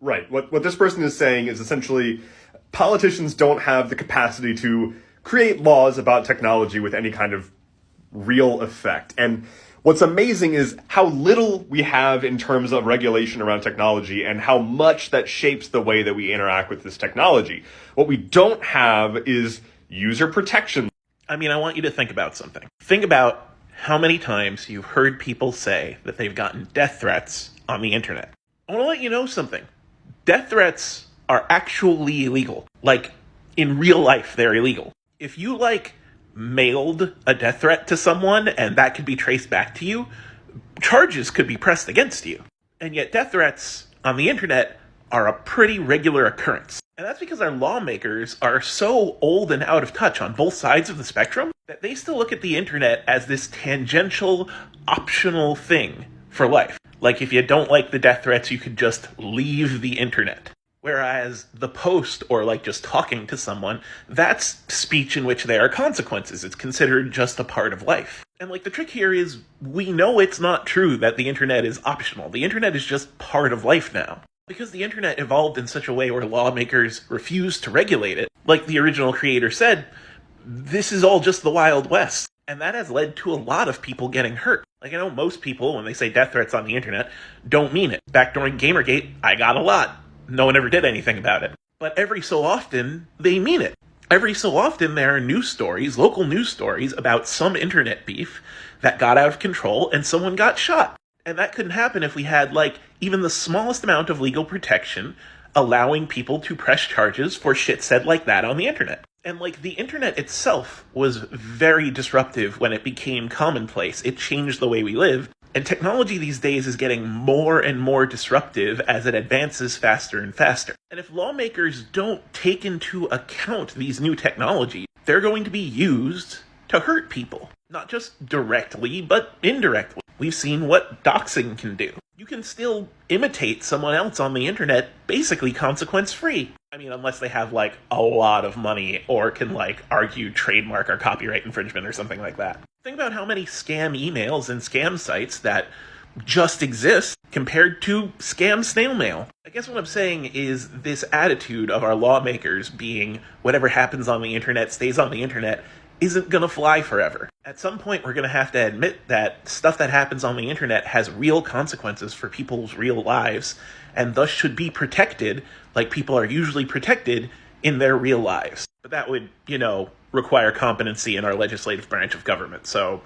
Right. What this person is saying is essentially politicians don't have the capacity to create laws about technology with any kind of real effect. And what's amazing is how little we have in terms of regulation around technology and how much that shapes the way that we interact with this technology. What we don't have is user protection. I mean, I want you to think about something. Think about how many times you've heard people say that they've gotten death threats on the internet. I want to let you know something. Death threats are actually illegal. Like, in real life, they're illegal. If you, mailed a death threat to someone and that could be traced back to you, charges could be pressed against you. And yet death threats on the internet are a pretty regular occurrence. And that's because our lawmakers are so old and out of touch on both sides of the spectrum that they still look at the internet as this tangential, optional thing for life. Like, if you don't like the death threats, you could just leave the internet. Whereas the post, or just talking to someone, that's speech in which there are consequences. It's considered just a part of life. And the trick here is we know it's not true that the internet is optional. The internet is just part of life now. Because the internet evolved in such a way where lawmakers refuse to regulate it, like the original creator said, this is all just the Wild West. And that has led to a lot of people getting hurt. I know most people, when they say death threats on the internet, don't mean it. Back during Gamergate, I got a lot. No one ever did anything about it. But every so often, they mean it. Every so often, there are news stories, local news stories, about some internet beef that got out of control and someone got shot. And that couldn't happen if we had, even the smallest amount of legal protection allowing people to press charges for shit said like that on the internet. And, the internet itself was very disruptive when it became commonplace. It changed the way we live. And technology these days is getting more and more disruptive as it advances faster and faster. And if lawmakers don't take into account these new technologies, they're going to be used to hurt people. Not just directly, but indirectly. We've seen what doxing can do. You can still imitate someone else on the internet, basically consequence-free. I mean, unless they have, a lot of money or can, argue trademark or copyright infringement or something like that. Think about how many scam emails and scam sites that just exist compared to scam snail mail. I guess what I'm saying is this attitude of our lawmakers being whatever happens on the internet stays on the internet isn't going to fly forever. At some point, we're going to have to admit that stuff that happens on the internet has real consequences for people's real lives, and thus should be protected like people are usually protected in their real lives. But that would, require competency in our legislative branch of government, so